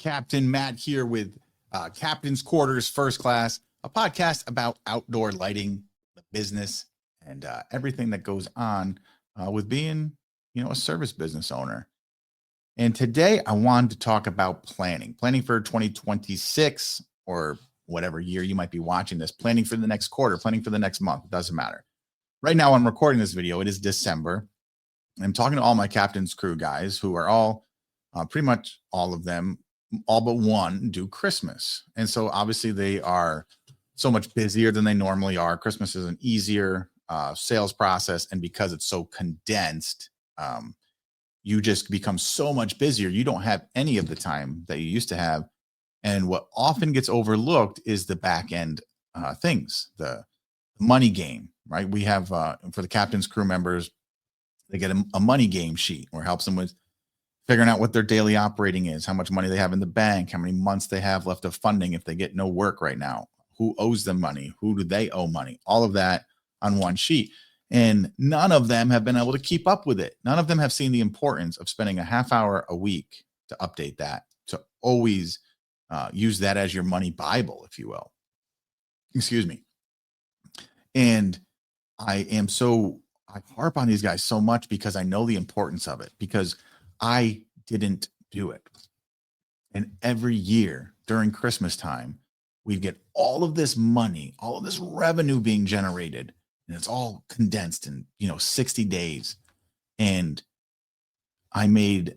Captain Matt here with Captain's Quarters First Class, a podcast about outdoor lighting, the business, and everything that goes on with being, a service business owner. And today I wanted to talk about planning for 2026 or whatever year you might be watching this, planning for the next quarter, planning for the next month. It doesn't matter. Right now I'm recording this video. It is December. I'm talking to all my Captain's Crew guys who are all pretty much all of them, all but one, do Christmas. And so obviously they are so much busier than they normally are. Christmas is an easier sales process. And because it's so condensed, you just become so much busier. You don't have any of the time that you used to have. And what often gets overlooked is the back end things, the money game, right? We have for the Captain's Crew members, they get a money game sheet where it helps them with figuring out what their daily operating is, how much money they have in the bank, how many months they have left of funding if they get no work right now, who owes them money, who do they owe money, all of that on one sheet. And none of them have been able to keep up with it. None of them have seen the importance of spending a half hour a week to update that, to always use that as your money Bible, if you will. Excuse me. And I harp on these guys so much because I know the importance of it, because I didn't do it. And every year during Christmas time, we get all of this money, all of this revenue being generated, and it's all condensed in, 60 days. And I made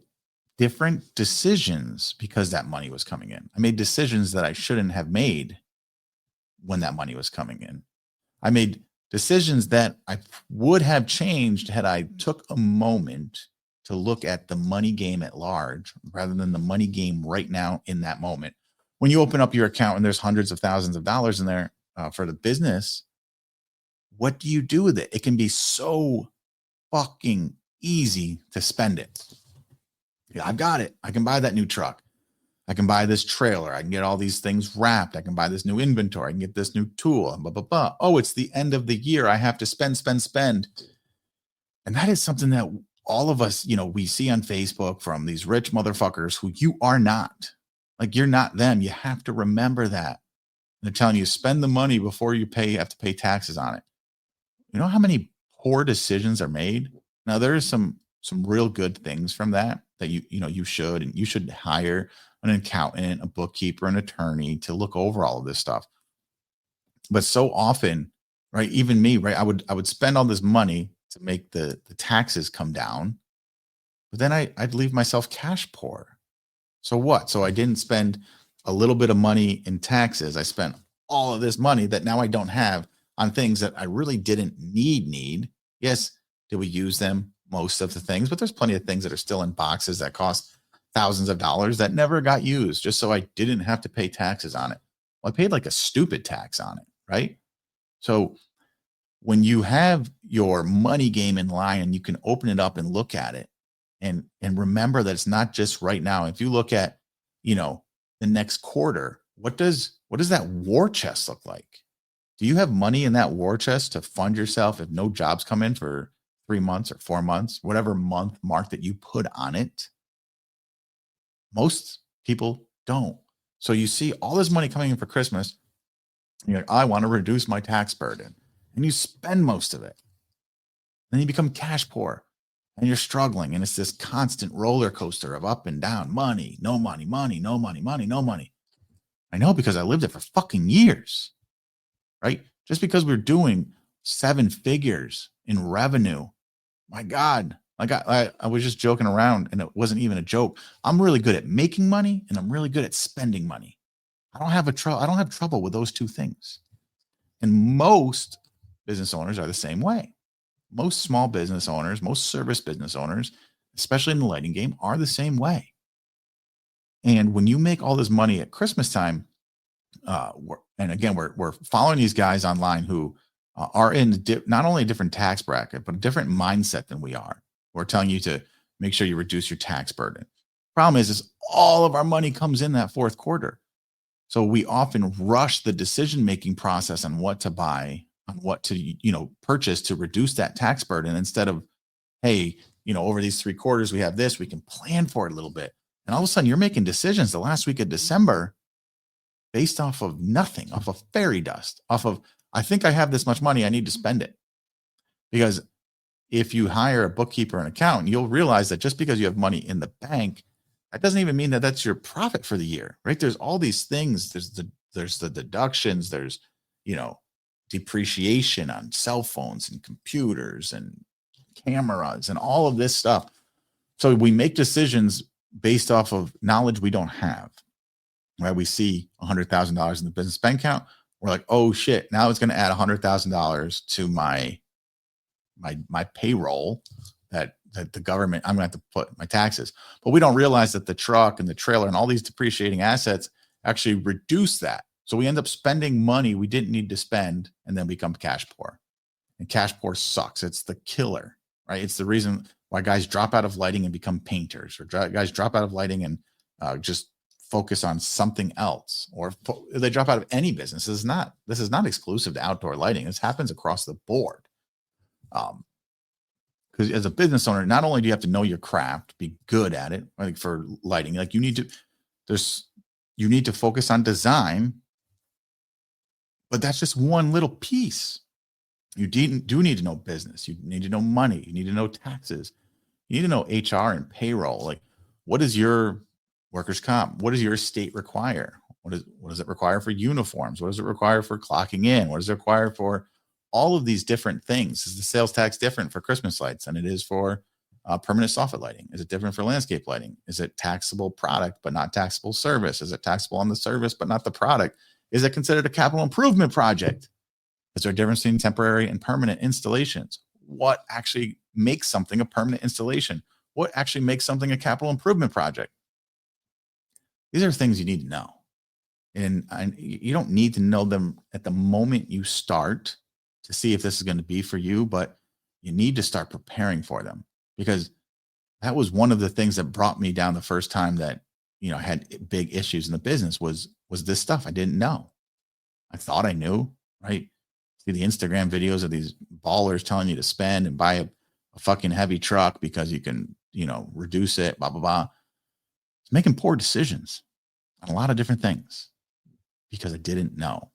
different decisions because that money was coming in. I made decisions that I shouldn't have made when that money was coming in. I made decisions that I would have changed had I took a moment to look at the money game at large rather than the money game right now in that moment. When you open up your account and there's hundreds of thousands of dollars in there for the business, what do you do with it? It can be so fucking easy to spend it. Yeah, I've got it. I can buy that new truck. I can buy this trailer. I can get all these things wrapped. I can buy this new inventory. I can get this new tool. Blah, blah, blah. Oh, it's the end of the year. I have to spend. And that is something that all of us, we see on Facebook from these rich motherfuckers who you are not. Like, you're not them. You have to remember that. And they're telling you spend the money before you have to pay taxes on it. You know how many poor decisions are made? Now, there is some real good things from that you should hire an accountant, a bookkeeper, an attorney to look over all of this stuff. But so often, right, even me, right, I would spend all this money to make the taxes come down, but then I'd leave myself cash poor. So what? So I didn't spend a little bit of money in taxes. I spent all of this money that now I don't have on things that I really didn't need. Yes, did we use them? Most of the things, but there's plenty of things that are still in boxes that cost thousands of dollars that never got used just so I didn't have to pay taxes on it. Well, I paid like a stupid tax on it, right? So when you have your money game in line, you can open it up and look at it and remember that it's not just right now. If you look at, the next quarter, what does that war chest look like? Do you have money in that war chest to fund yourself if no jobs come in for 3 months or 4 months, whatever month mark that you put on it? Most people don't. So you see all this money coming in for Christmas. And you're like, I want to reduce my tax burden. And you spend most of it. Then you become cash poor and you're struggling. And it's this constant roller coaster of up and down, money, no money, money, no money, money, no money. I know, because I lived it for fucking years, right? Just because we're doing 7 figures in revenue, my God, like I was just joking around and it wasn't even a joke. I'm really good at making money and I'm really good at spending money. I don't have trouble with those two things. And most business owners are the same way. Most small business owners, most service business owners, especially in the lighting game, are the same way. And when you make all this money at Christmas time, we're following these guys online who are in not only a different tax bracket, but a different mindset than we are. We're telling you to make sure you reduce your tax burden. Problem is all of our money comes in that fourth quarter. So we often rush the decision-making process on what to buy, on what to, purchase to reduce that tax burden, instead of, hey, over these 3 quarters, we have this, we can plan for it a little bit. And all of a sudden you're making decisions the last week of December based off of nothing, off of fairy dust, off of, I think I have this much money, I need to spend it. Because if you hire a bookkeeper and accountant, you'll realize that just because you have money in the bank, that doesn't even mean that that's your profit for the year, right? There's all these things. There's the deductions. There's, depreciation on cell phones and computers and cameras and all of this stuff. So we make decisions based off of knowledge we don't have, right? We see $100,000 in the business bank account. We're like, oh shit, now it's going to add $100,000 to my payroll that the government, I'm going to have to put my taxes. But we don't realize that the truck and the trailer and all these depreciating assets actually reduce that. So we end up spending money we didn't need to spend and then become cash poor. And cash poor sucks. It's the killer, right? It's the reason why guys drop out of lighting and become painters, or guys drop out of lighting and just focus on something else, or they drop out of any business. This is not exclusive to outdoor lighting. This happens across the board. Because as a business owner, not only do you have to know your craft, be good at it, like for lighting, like you need to focus on design, but that's just one little piece. You do need to know business. You need to know money. You need to know taxes. You need to know HR and payroll. Like, what is your workers' comp? What does your state require? What does it require for uniforms? What does it require for clocking in? What does it require for all of these different things? Is the sales tax different for Christmas lights than it is for permanent soffit lighting? Is it different for landscape lighting? Is it taxable product but not taxable service? Is it taxable on the service but not the product? Is it considered a capital improvement project? Is there a difference between temporary and permanent installations? What actually makes something a permanent installation? What actually makes something a capital improvement project? These are things you need to know. And you don't need to know them at the moment you start to see if this is going to be for you, but you need to start preparing for them, because that was one of the things that brought me down the first time that, I had big issues in the business was this stuff I didn't know. I thought I knew, right? See the Instagram videos of these ballers telling you to spend and buy a fucking heavy truck because you can, reduce it, blah, blah, blah. It's making poor decisions on a lot of different things because I didn't know.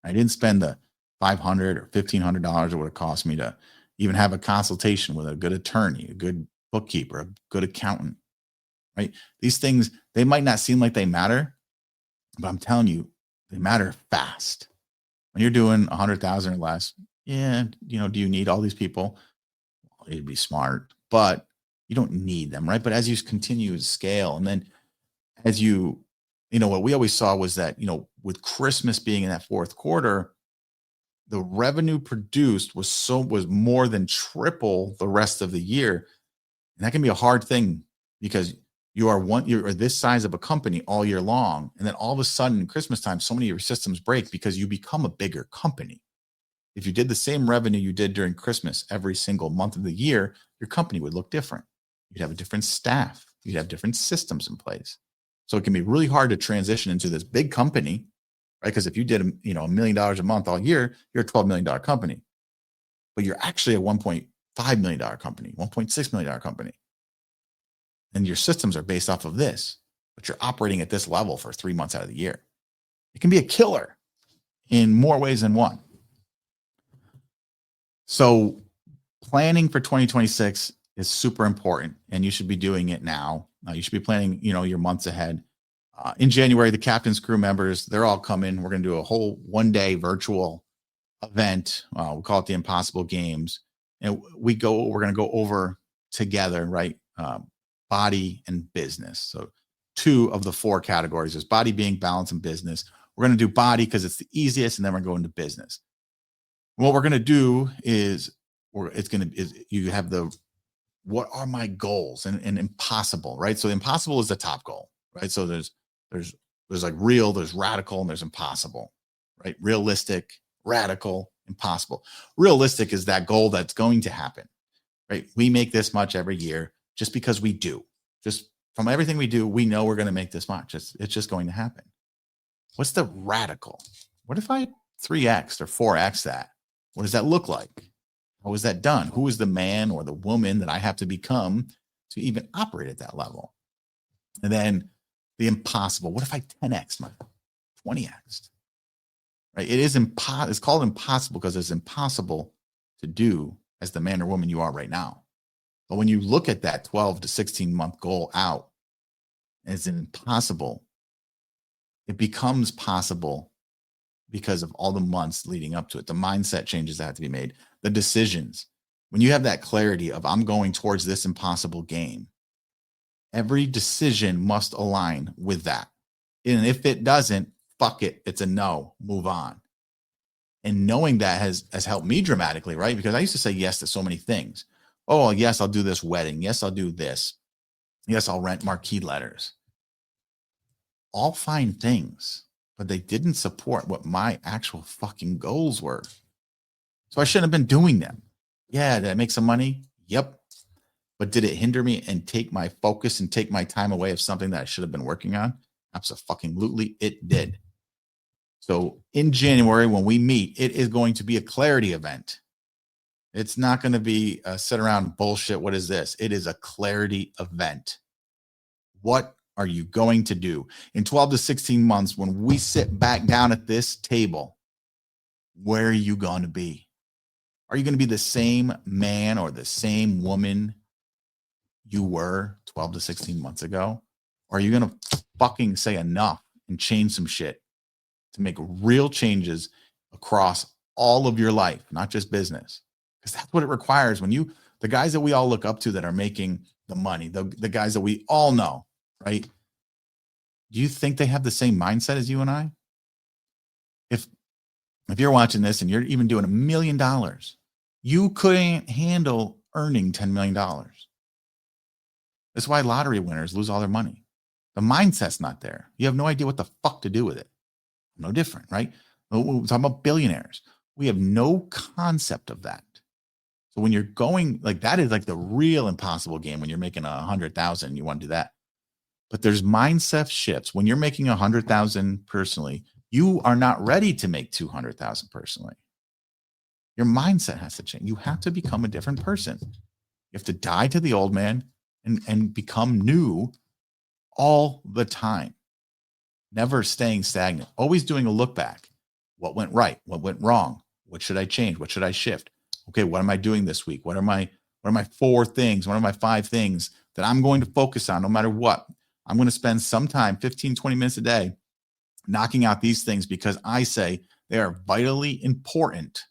I didn't spend the $500 or $1,500 it would have cost me to even have a consultation with a good attorney, a good bookkeeper, a good accountant, right? These things, they might not seem like they matter, but I'm telling you, they matter fast. When you're doing 100,000 or less, yeah, do you need all these people? Well, you'd be smart, but you don't need them, right? But as you continue to scale, and then as what we always saw was that, with Christmas being in that fourth quarter, the revenue produced was more than triple the rest of the year. And that can be a hard thing because you're this size of a company all year long. And then all of a sudden, Christmas time, so many of your systems break because you become a bigger company. If you did the same revenue you did during Christmas every single month of the year, your company would look different. You'd have a different staff. You'd have different systems in place. So it can be really hard to transition into this big company, right? Because if you did $1 million a month all year, you're a $12 million company, but you're actually a $1.5 million company, $1.6 million company. And your systems are based off of this, but you're operating at this level for 3 months out of the year. It can be a killer in more ways than one. So planning for 2026 is super important, and you should be doing it now. You should be planning, your months ahead. In January, the captain's crew members, they're all coming. We're going to do a whole one-day virtual event. We call it the Impossible Games. And we're going to go over together, right? Body and business. So 2 of the 4 categories is body, being, balance, and business. We're going to do body because it's the easiest, and then we're going to business. What we're going to do is you have what are my goals and impossible, right? So impossible is the top goal, right? So there's like real, there's radical, and there's impossible, right? Realistic, radical, impossible. Realistic is that goal that's going to happen, right? We make this much every year just because we do. Just from everything we do, we know we're going to make this much. It's just going to happen. What's the radical? What if I 3x or 4x that? What does that look like? How is that done? Who is the man or the woman that I have to become to even operate at that level? And then the impossible. What if I 10x my 20x? Right? It is it's called impossible because it's impossible to do as the man or woman you are right now. But when you look at that 12 to 16 month goal out, it's impossible. It becomes possible because of all the months leading up to it, the mindset changes that have to be made, the decisions. When you have that clarity of I'm going towards this impossible game, every decision must align with that. And if it doesn't, fuck it. It's a no, move on. And knowing that has helped me dramatically, right? Because I used to say yes to so many things. Oh, yes, I'll do this wedding. Yes, I'll do this. Yes, I'll rent marquee letters. All fine things, but they didn't support what my actual fucking goals were. So I shouldn't have been doing them. Yeah, did I make some money? Yep. But did it hinder me and take my focus and take my time away of something that I should have been working on? Absolutely, it did. So in January, when we meet, it is going to be a clarity event. It's not going to be a sit around bullshit. What is this? It is a clarity event. What are you going to do in 12 to 16 months when we sit back down at this table? Where are you going to be? Are you going to be the same man or the same woman you were 12 to 16 months ago? Or are you going to fucking say enough and change some shit to make real changes across all of your life, not just business? Because that's what it requires. When the guys that we all look up to that are making the money, the guys that we all know, right? Do you think they have the same mindset as you and I? If you're watching this and you're even doing $1 million, you couldn't handle earning $10 million. That's why lottery winners lose all their money. The mindset's not there. You have no idea what the fuck to do with it. No different, right? We're talking about billionaires. We have no concept of that. So when you're going like that is like the real impossible game when you're making 100,000, you want to do that. But there's mindset shifts. When you're making 100,000 personally, you are not ready to make 200,000 personally. Your mindset has to change. You have to become a different person. You have to die to the old man and become new all the time. Never staying stagnant, always doing a look back. What went right? What went wrong? What should I change? What should I shift? Okay, what am I doing this week? What are my 4 things? What are my 5 things that I'm going to focus on no matter what? I'm going to spend some time, 15, 20 minutes a day, knocking out these things because I say they are vitally important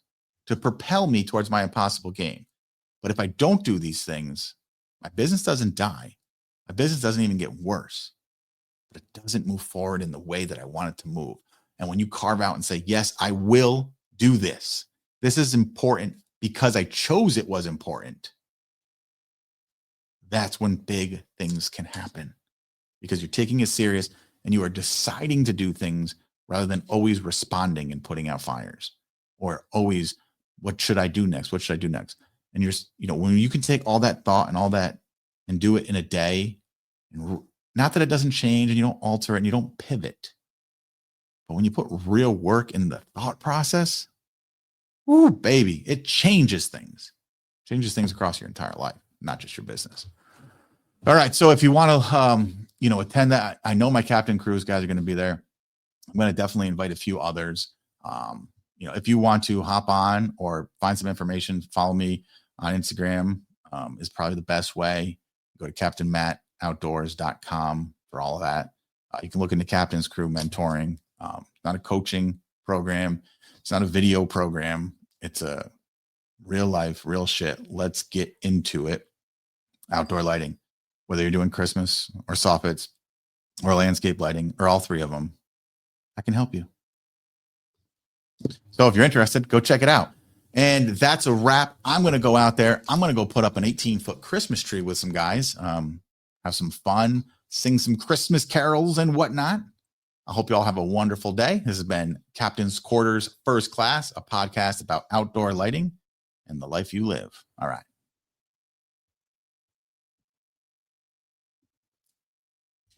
to propel me towards my impossible game. But if I don't do these things, my business doesn't die. My business doesn't even get worse, but it doesn't move forward in the way that I want it to move. And when you carve out and say, yes, I will do this. This is important because I chose it was important. That's when big things can happen because you're taking it serious and you are deciding to do things rather than always responding and putting out fires or always, what should I do next? What should I do next? And when you can take all that thought and all that and do it in a day, and not that it doesn't change and you don't alter it and you don't pivot, but when you put real work in the thought process, ooh, baby, it changes things across your entire life, not just your business. All right. So if you want to, attend that, I know my Captain Cruise guys are going to be there. I'm going to definitely invite a few others. If you want to hop on or find some information, follow me on Instagram is probably the best way. Go to captainmattoutdoors.com for all of that. You can look into Captain's Crew mentoring. It's not a coaching program. It's not a video program. It's a real life, real shit. Let's get into it. Outdoor lighting, whether you're doing Christmas or soffits or landscape lighting or all 3 of them, I can help you. So if you're interested, go check it out. And that's a wrap. I'm going to go out there. I'm going to go put up an 18-foot Christmas tree with some guys, have some fun, sing some Christmas carols and whatnot. I hope you all have a wonderful day. This has been Captain's Quarters First Class, a podcast about outdoor lighting and the life you live. All right.